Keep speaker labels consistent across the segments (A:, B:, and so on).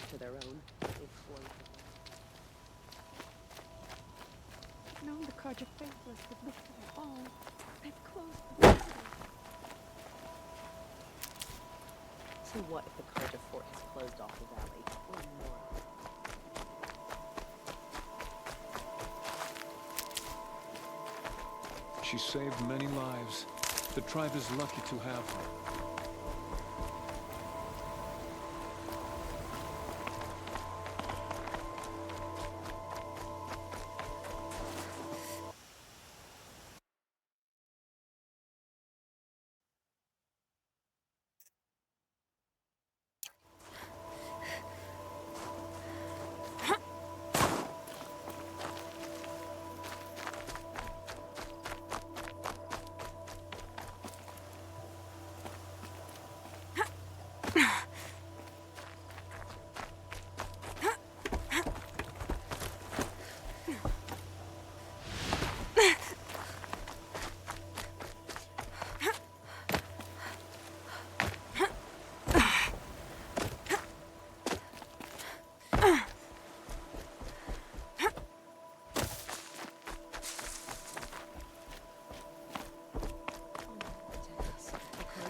A: to their own.
B: No, the Carja faithless would look for them all. They've closed the city.
A: So what if the Carja fort has closed off the valley? Or more?
C: She saved many lives. The tribe is lucky to have her.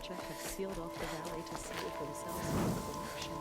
A: Have sealed off the valley to save themselves from corruption.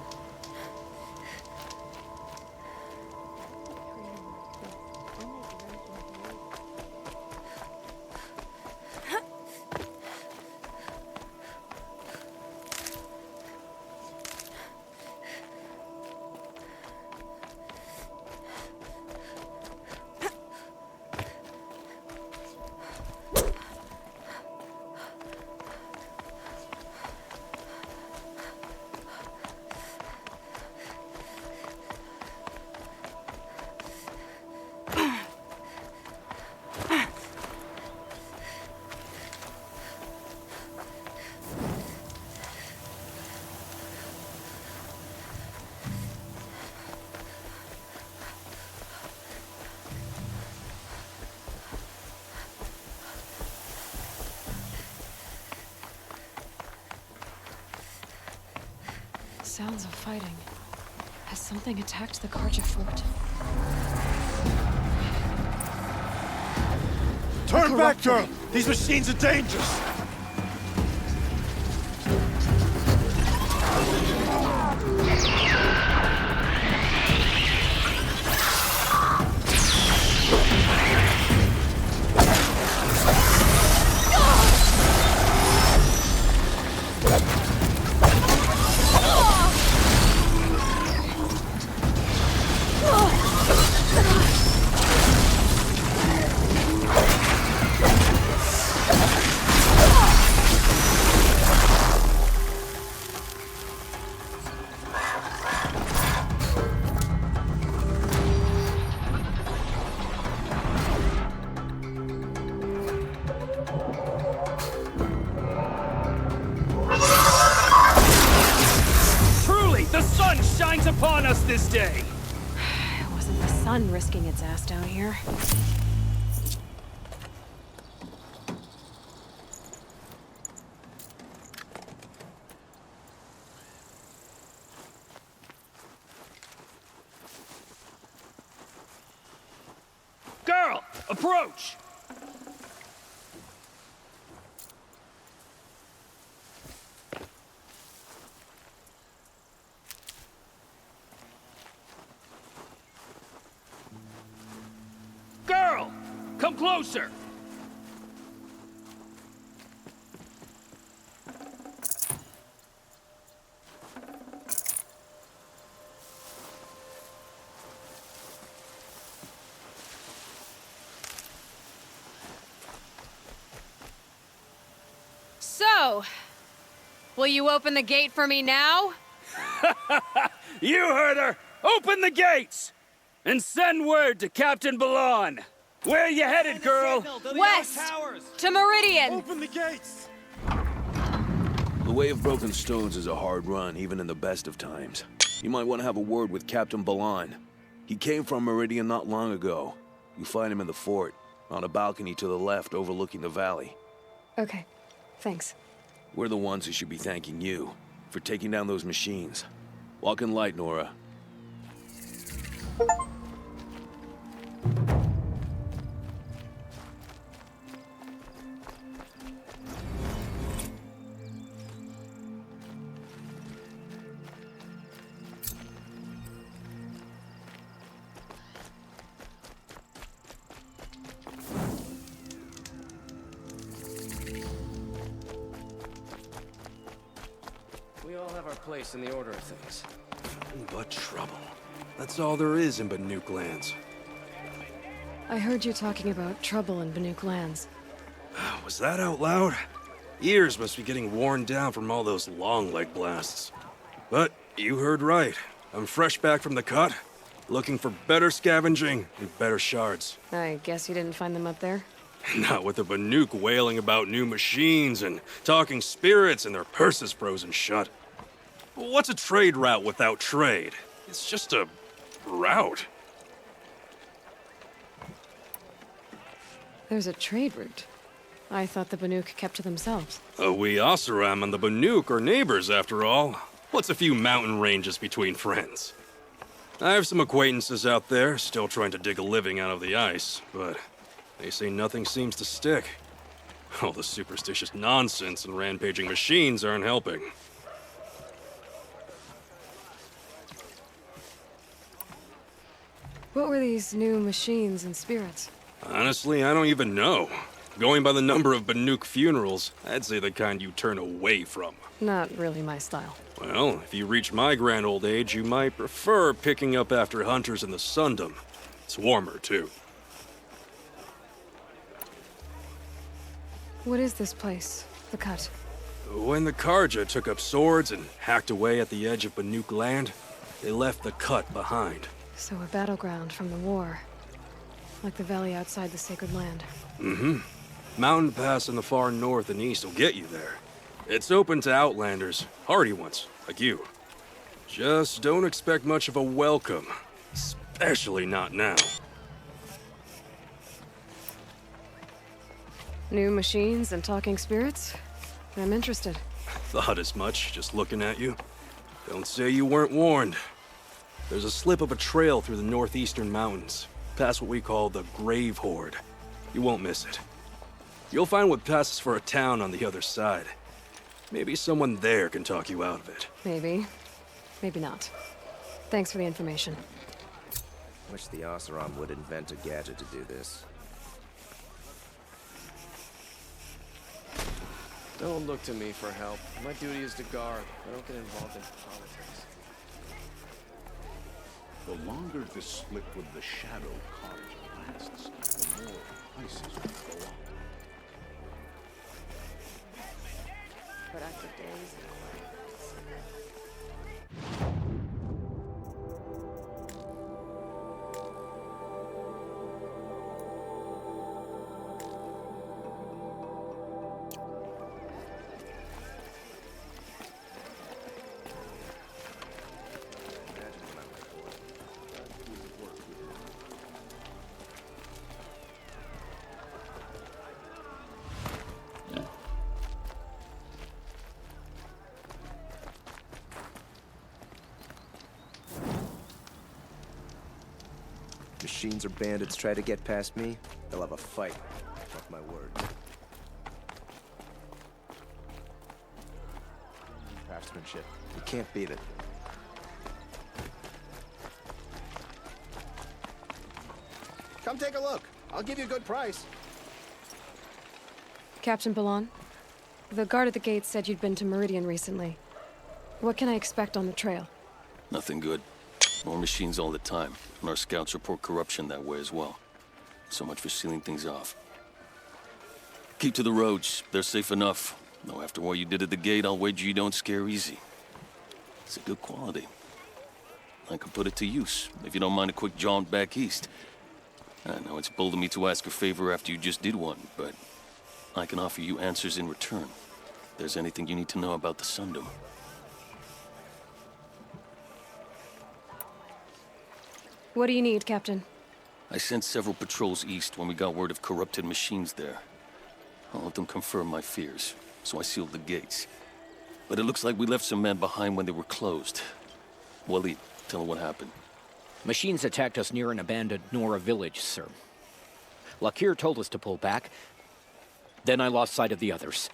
B: Sounds of fighting. Has something attacked the Carja fort?
D: Turn back, girl! These machines are dangerous!
E: Upon us this day!
B: It wasn't the sun risking its ass down here.
E: Girl, approach! Girl, come closer!
B: So, will you open the gate for me now?
E: You heard her! Open the gates! And send word to Captain Balahn. Where you headed, girl?
B: West! To Meridian!
D: Open the gates!
F: The Way of Broken Stones is a hard run, even in the best of times. You might want to have a word with Captain Balahn. He came from Meridian not long ago. You find him in the fort, on a balcony to the left overlooking the valley.
B: Okay, thanks.
F: We're the ones who should be thanking you for taking down those machines. Walk in light, Nora.
G: place in the order of things.
H: But trouble. That's all there is in Banuk lands.
B: I heard you talking about trouble in Banuk lands.
H: Was that out loud? Ears must be getting worn down from all those long leg blasts. But you heard right. I'm fresh back from the cut, looking for better scavenging and better shards.
B: I guess you didn't find them up there?
H: Not with the Banuk wailing about new machines and talking spirits and their purses frozen shut. What's a trade route without trade? It's just a route.
B: There's a trade route. I thought the Banuk kept to themselves.
H: We Oseram and the Banuk are neighbors, after all. What's a few mountain ranges between friends? I have some acquaintances out there, still trying to dig a living out of the ice, but they say nothing seems to stick. All the superstitious nonsense and rampaging machines aren't helping.
B: What were these new machines and spirits?
H: Honestly, I don't even know. Going by the number of Banuk funerals, I'd say the kind you turn away from.
B: Not really my style.
H: Well, if you reach my grand old age, you might prefer picking up after hunters in the Sundom. It's warmer, too.
B: What is this place? The Cut?
H: When the Karja took up swords and hacked away at the edge of Banuk land, they left the Cut behind.
B: So a battleground from the war. Like the valley outside the Sacred Land.
H: Mm-hmm. Mountain Pass in the far north and east will get you there. It's open to outlanders, hardy ones, like you. Just don't expect much of a welcome. Especially not now.
B: New machines and talking spirits? I'm interested.
H: Thought as much, just looking at you. Don't say you weren't warned. There's a slip of a trail through the northeastern mountains, past what we call the Grave Horde. You won't miss it. You'll find what passes for a town on the other side. Maybe someone there can talk you out of it.
B: Maybe. Maybe not. Thanks for the information.
G: Wish the Oseram would invent a gadget to do this. Don't look to me for help. My duty is to guard. I don't get involved in politics.
I: The longer this split with the Shadow Carja lasts, the more prices will go up.
A: Productive days and quiet.
G: Machines or bandits try to get past me, they'll have a fight. Mark my word. Craftsmanship. You can't beat it. Come take a look. I'll give you a good price.
B: Captain Balahn? The guard at the gate said you'd been to Meridian recently. What can I expect on the trail?
J: Nothing good. More machines all the time, and our scouts report corruption that way as well. So much for sealing things off. Keep to the roads. They're safe enough. Though after what you did at the gate, I'll wager you don't scare easy. It's a good quality. I could put it to use, if you don't mind a quick jaunt back east. I know it's bold of me to ask a favor after you just did one, but I can offer you answers in return. If there's anything you need to know about the Sundom.
B: What do you need, Captain?
J: I sent several patrols east when we got word of corrupted machines there. All of them confirmed my fears, so I sealed the gates. But it looks like we left some men behind when they were closed. Waleed, tell them what happened.
K: Machines attacked us near an abandoned Nora village, sir. Lakir told us to pull back. Then I lost sight of the others.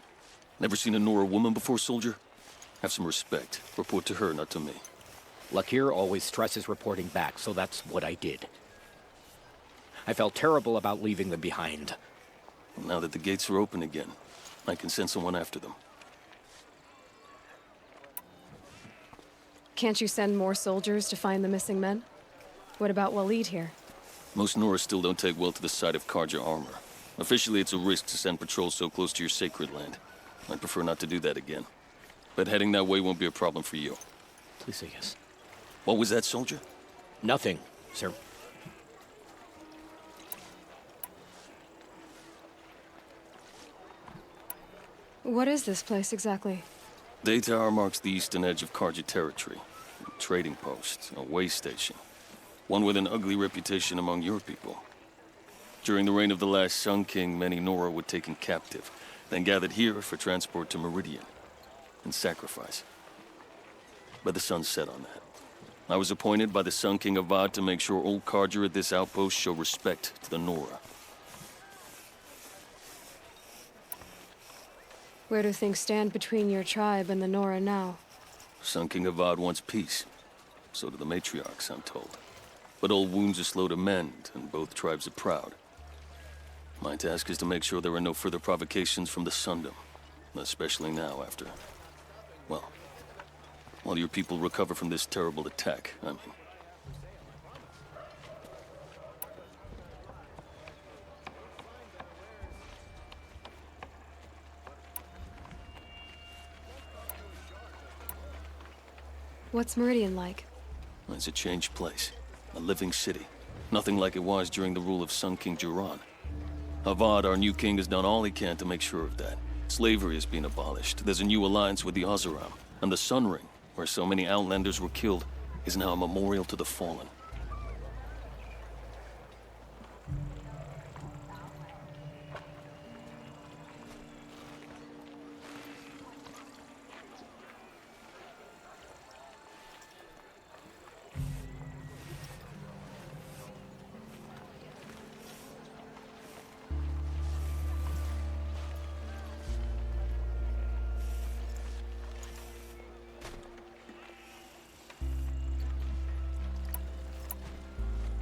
J: Never seen a Nora woman before, soldier? Have some respect. Report to her, not to me.
K: Lakir always stresses reporting back, so that's what I did. I felt terrible about leaving them behind.
J: Well, now that the gates are open again, I can send someone after them.
B: Can't you send more soldiers to find the missing men? What about Waleed here?
J: Most Nora still don't take well to the sight of Karja armor. Officially, it's a risk to send patrols so close to your sacred land. I'd prefer not to do that again. But heading that way won't be a problem for you.
K: Please say yes.
J: What was that, soldier?
K: Nothing, sir.
B: What is this place exactly?
J: Daytower marks the eastern edge of Karja territory. A trading post, a way station. One with an ugly reputation among your people. During the reign of the last Sun King, many Nora were taken captive, then gathered here for transport to Meridian, and sacrifice. But the sun set on that. I was appointed by the Sun King Avad to make sure old Karja at this outpost show respect to the Nora.
B: Where do things stand between your tribe and the Nora now?
J: Sun King Avad wants peace. So do the matriarchs, I'm told. But old wounds are slow to mend, and both tribes are proud. My task is to make sure there are no further provocations from the Sundom. Especially now after... well, while your people recover from this terrible attack, I mean.
B: What's Meridian like?
J: It's a changed place. A living city. Nothing like it was during the rule of Sun King Juran. Avad, our new king, has done all he can to make sure of that. Slavery has been abolished. There's a new alliance with the Oseram. And the Sun Ring, where so many Outlanders were killed, is now a memorial to the fallen.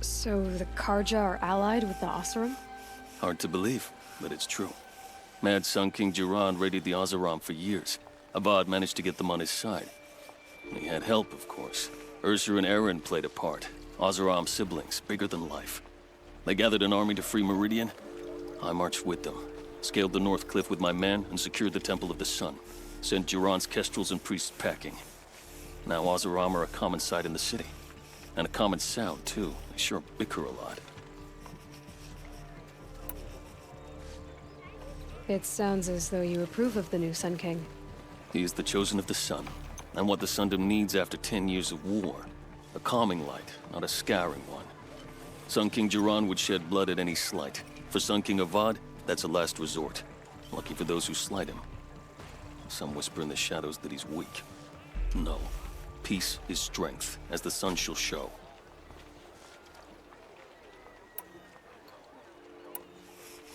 B: So the Karja are allied with the Oseram?
J: Hard to believe, but it's true. Mad Sun King Juran raided the Oseram for years. Avad managed to get them on his side. He had help, of course. Ursur and Eren played a part. Oseram siblings, bigger than life. They gathered an army to free Meridian. I marched with them. Scaled the North Cliff with my men and secured the Temple of the Sun. Sent Juran's kestrels and priests packing. Now Oseram are a common sight in the city. And a common sound, too. They sure bicker a lot.
B: It sounds as though you approve of the new Sun King.
J: He is the chosen of the Sun, and what the Sundom needs after 10 years of war. A calming light, not a scouring one. Sun King Juran would shed blood at any slight. For Sun King Avad, that's a last resort. Lucky for those who slight him. Some whisper in the shadows that he's weak. No. Peace is strength, as the sun shall show.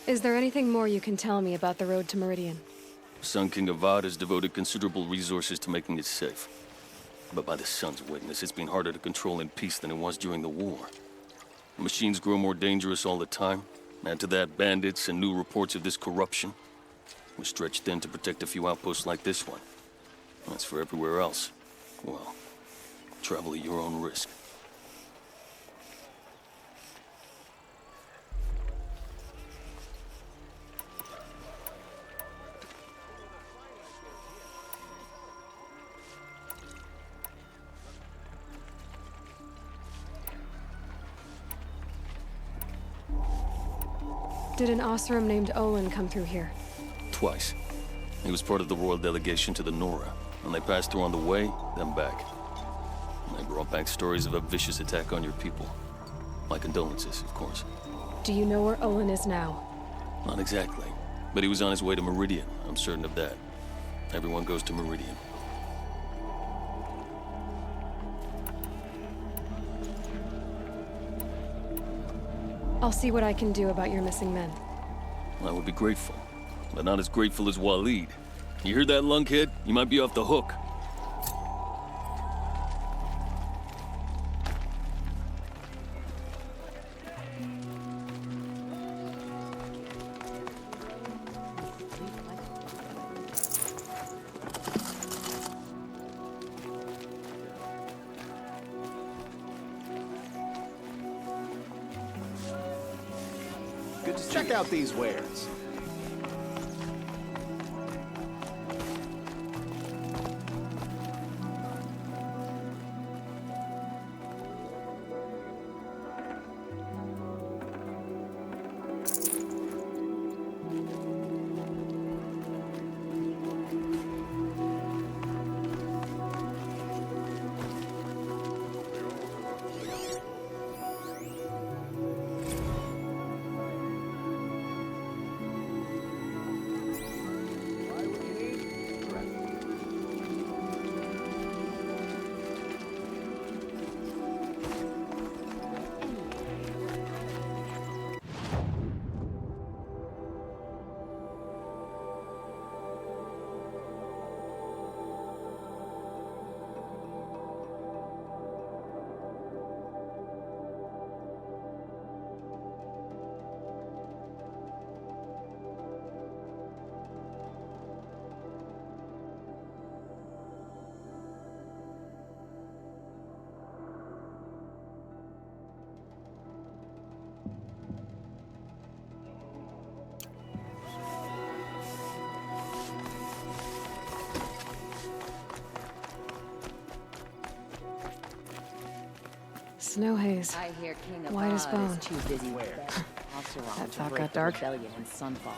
B: Is there anything more you can tell me about the road to Meridian?
J: Sun King Avad has devoted considerable resources to making it safe. But by the sun's witness, it's been harder to control in peace than it was during the war. The machines grow more dangerous all the time. Add to that bandits and new reports of this corruption. We're stretched thin to protect a few outposts like this one. As for everywhere else, well, travel at your own risk.
B: Did an Oseram named Olin come through here?
J: Twice. He was part of the royal delegation to the Nora, and they passed through on the way, then back. And they brought back stories of a vicious attack on your people. My condolences, of course.
B: Do you know where Olin is now?
J: Not exactly, but he was on his way to Meridian, I'm certain of that. Everyone goes to Meridian.
B: I'll see what I can do about your missing men.
J: I would be grateful, but not as grateful as Waleed. You hear that, lunkhead? You might be off the hook.
L: Good to check out these wares.
B: Snow haze.
A: I hear King of
B: White as
A: Bod
B: bone.
A: is too busy with Oseram
B: That
A: to
B: thought
A: break
B: got
A: the
B: dark.
A: rebellion in Sunfall.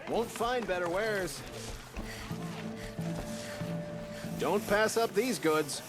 L: Won't find better wares. Don't pass up these goods.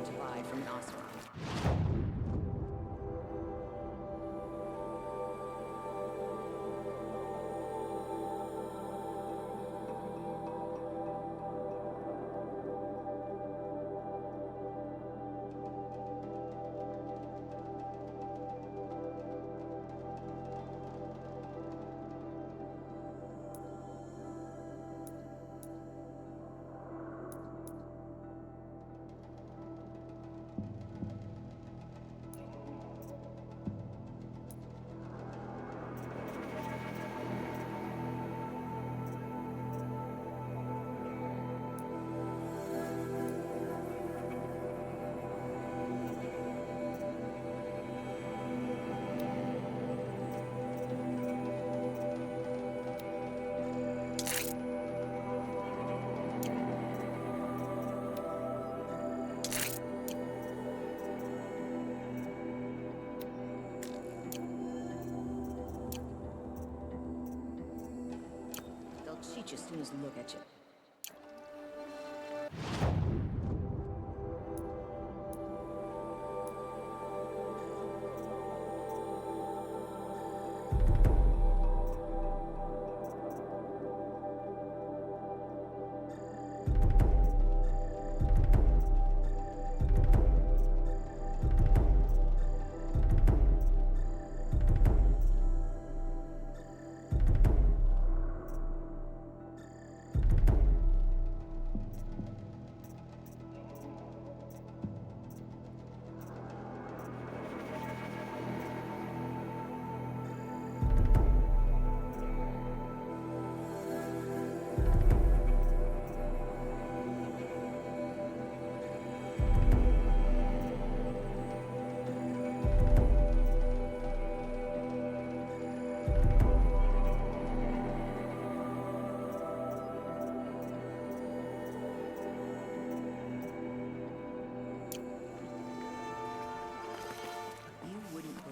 A: To buy from an Oseram. They'll cheat you as soon as they look at you.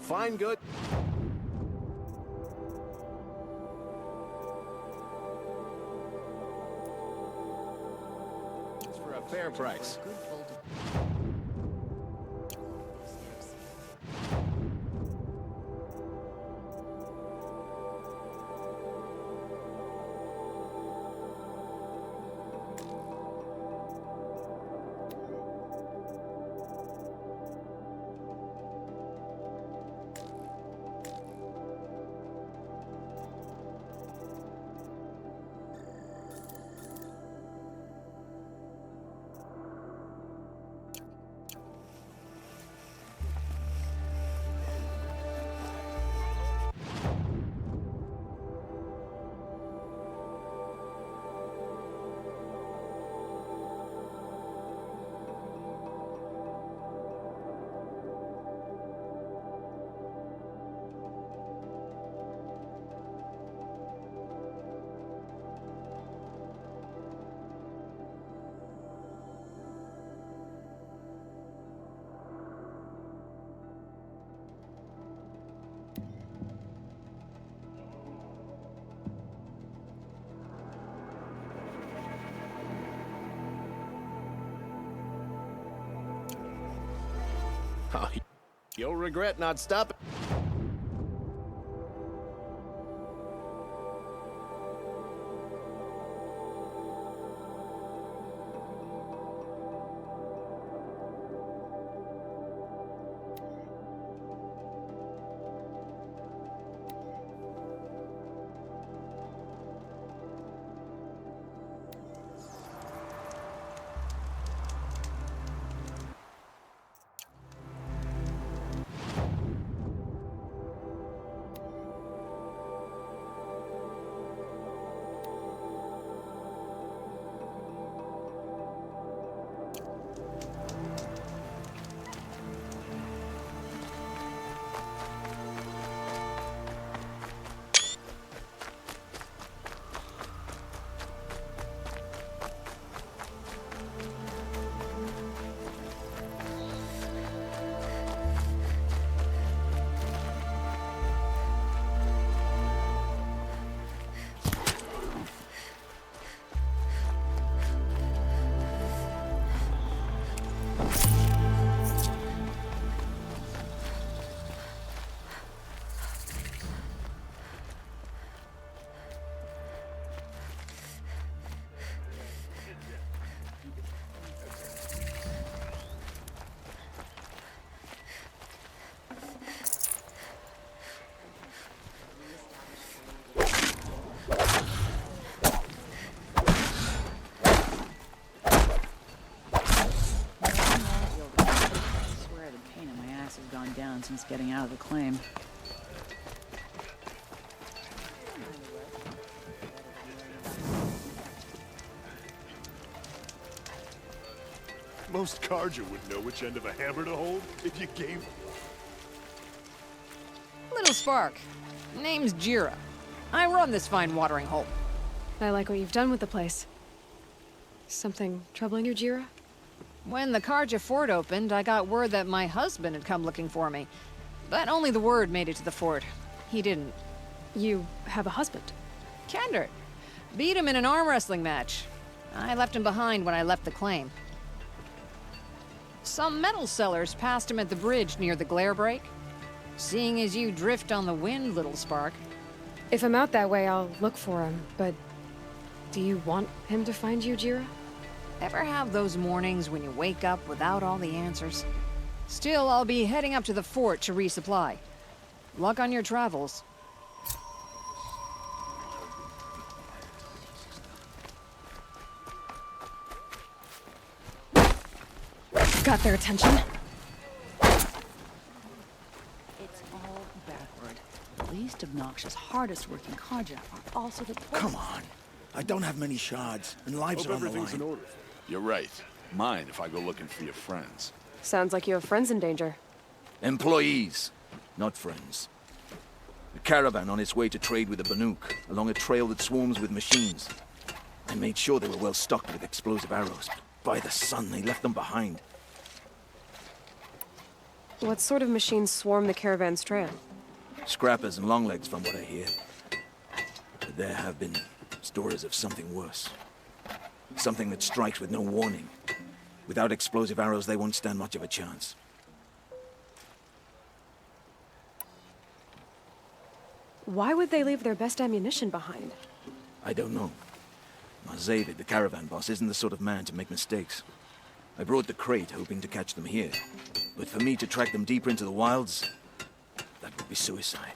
L: Fine good. For a fair price.
A: Good folded.
L: Oh, you'll regret not stopping.
A: Down since getting out of the claim.
D: Most Carja would know which end of a hammer to hold if you gave.
M: Little Spark. Name's Jira. I run this fine watering hole.
B: I like what you've done with the place. Something troubling you, Jira?
M: When the Carja fort opened, I got word that my husband had come looking for me. But only the word made it to the fort. He didn't.
B: You have a husband?
M: Kendrick. Beat him in an arm wrestling match. I left him behind when I left the claim. Some metal sellers passed him at the bridge near the glare break. Seeing as you drift on the wind, Little Spark.
B: If I'm out that way, I'll look for him, but do you want him to find you, Jira?
M: Ever have those mornings when you wake up without all the answers? Still, I'll be heading up to the fort to resupply. Luck on your travels.
B: Got their attention.
A: It's all backward. The least obnoxious, hardest working Carja are also the poorest.
D: Come on. I don't have many shards, and lives are on the line. In order.
I: You're right. Mind if I go looking for your friends?
B: Sounds like you have friends in danger.
N: Employees, not friends. A caravan on its way to trade with the Banuk, along a trail that swarms with machines. I made sure they were well stocked with explosive arrows, but by the sun, they left them behind.
B: What sort of machines swarm the caravan's trail?
N: Scrappers and longlegs, from what I hear. But there have been stories of something worse. Something that strikes with no warning. Without explosive arrows, they won't stand much of a chance.
B: Why would they leave their best ammunition behind?
N: I don't know. Xavier, the caravan boss, isn't the sort of man to make mistakes. I brought the crate hoping to catch them here. But for me to track them deeper into the wilds, that would be suicide.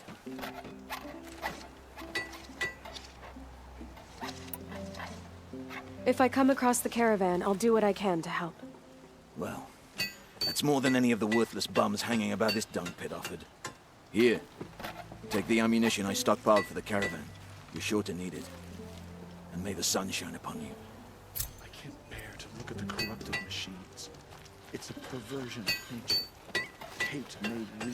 B: If I come across the caravan, I'll do what I can to help.
N: Well, that's more than any of the worthless bums hanging about this dung pit offered. Here, take the ammunition I stockpiled for the caravan. You're sure to need it. And may the sun shine upon you.
I: I can't bear to look at the corrupted machines. It's a perversion of nature. Hate made real.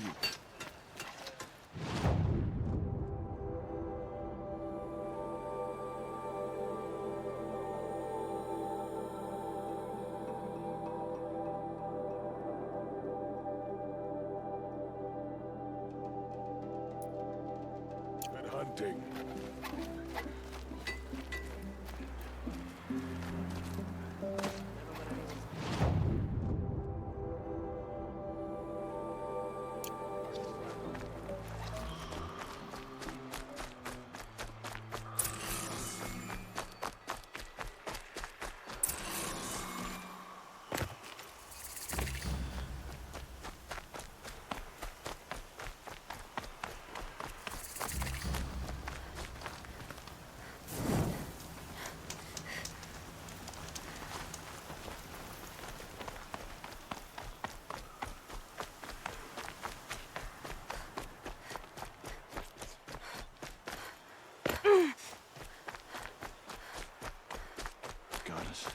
I: Good hunting. Got us.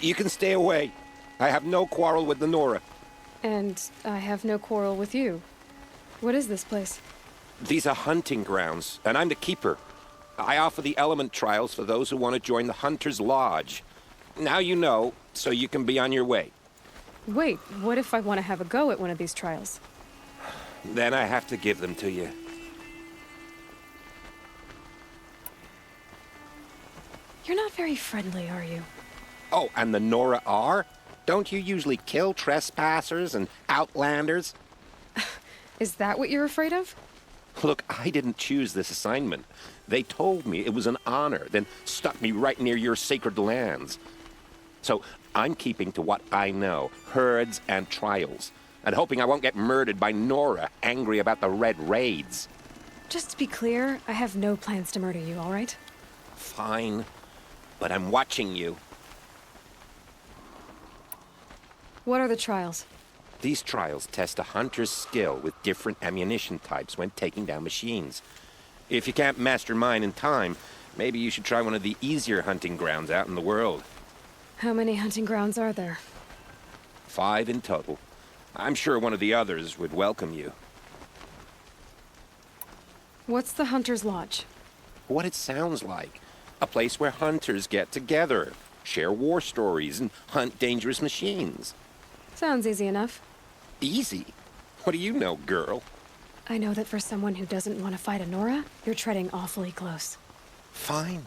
O: You can stay away. I have no quarrel with the Nora.
B: And I have no quarrel with you. What is this place?
O: These are hunting grounds, and I'm the keeper. I offer the element trials for those who want to join the Hunter's Lodge. Now you know, so you can be on your way.
B: Wait, what if I want to have a go at one of these trials?
O: Then I have to give them to you.
B: You're not very friendly, are you?
O: Oh, and the Nora are? Don't you usually kill trespassers and outlanders?
B: Is that what you're afraid of?
O: Look, I didn't choose this assignment. They told me it was an honor, then stuck me right near your sacred lands. So I'm keeping to what I know, herds and trials, and hoping I won't get murdered by Nora, angry about the Red Raids.
B: Just to be clear, I have no plans to murder you, all right?
O: Fine, but I'm watching you.
B: What are the trials?
O: These trials test a hunter's skill with different ammunition types when taking down machines. If you can't master mine in time, maybe you should try one of the easier hunting grounds out in the world.
B: How many hunting grounds are there?
O: 5 in total. I'm sure one of the others would welcome you.
B: What's the Hunter's Lodge?
O: What it sounds like. A place where hunters get together, share war stories, and hunt dangerous machines.
B: Sounds easy enough.
O: Easy? What do you know, girl?
B: I know that for someone who doesn't want to fight a Nora, you're treading awfully close.
O: Fine.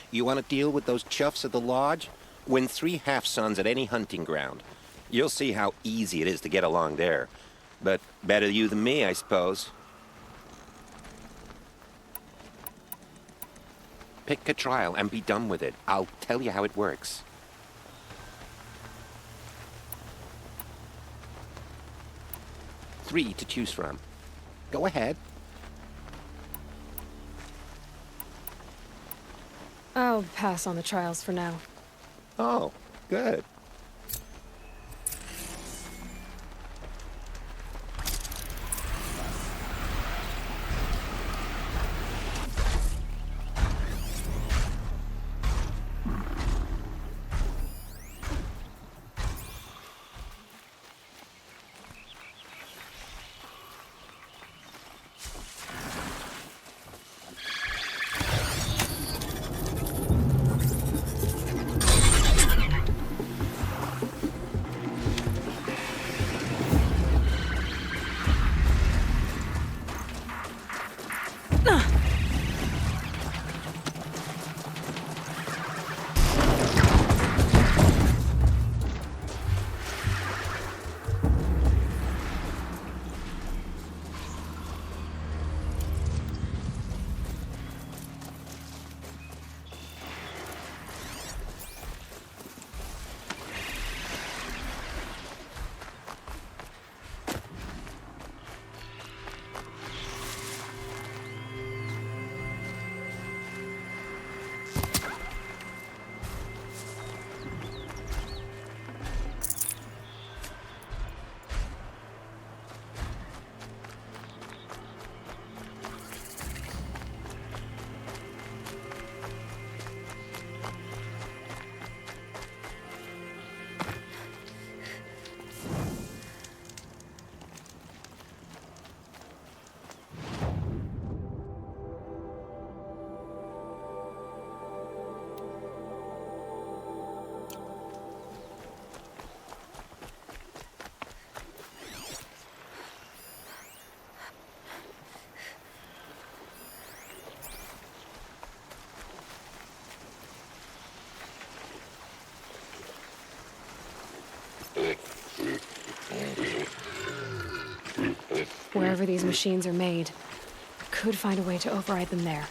O: You want to deal with those chuffs at the lodge? Win 3 half-suns at any hunting ground. You'll see how easy it is to get along there. But better you than me, I suppose. Pick a trial and be done with it. I'll tell you how it works. Three to choose from. Go ahead.
B: I'll pass on the trials for now.
O: Oh, good.
B: Wherever these machines are made, I could find a way to override them there.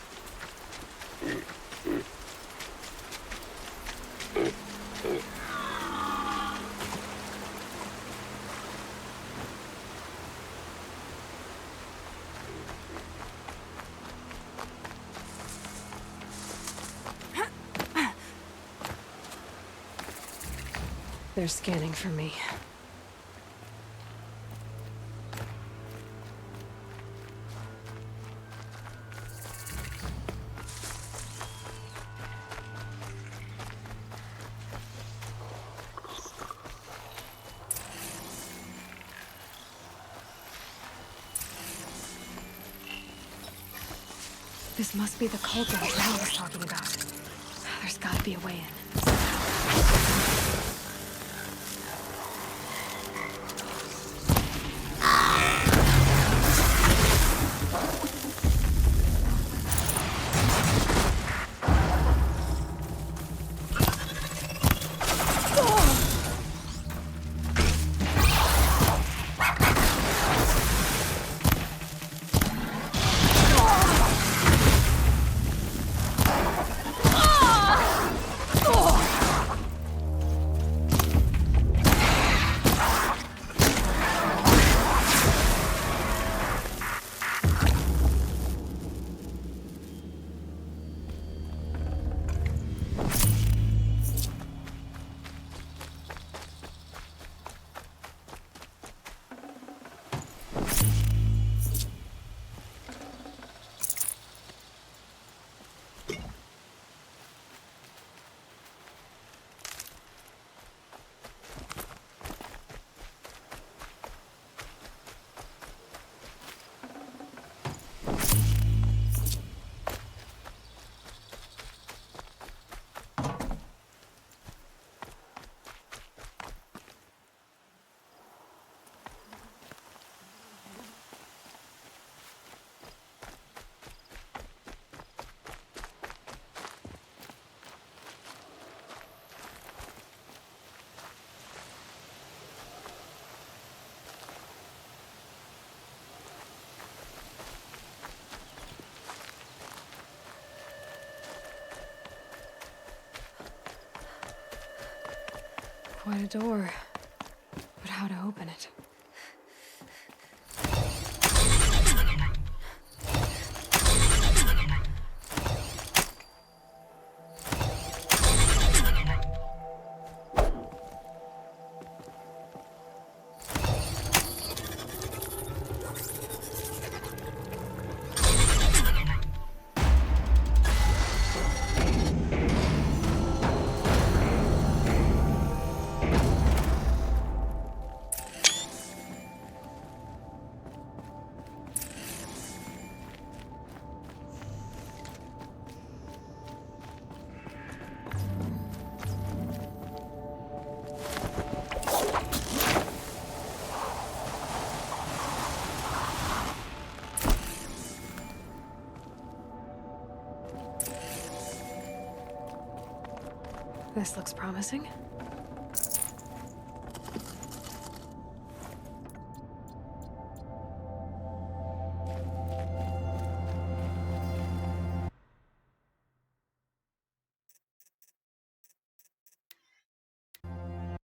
B: They're scanning for me. This must be the Cauldron Balahn was talking about. There's gotta be a way in. Got a door, but how to open it? This looks promising.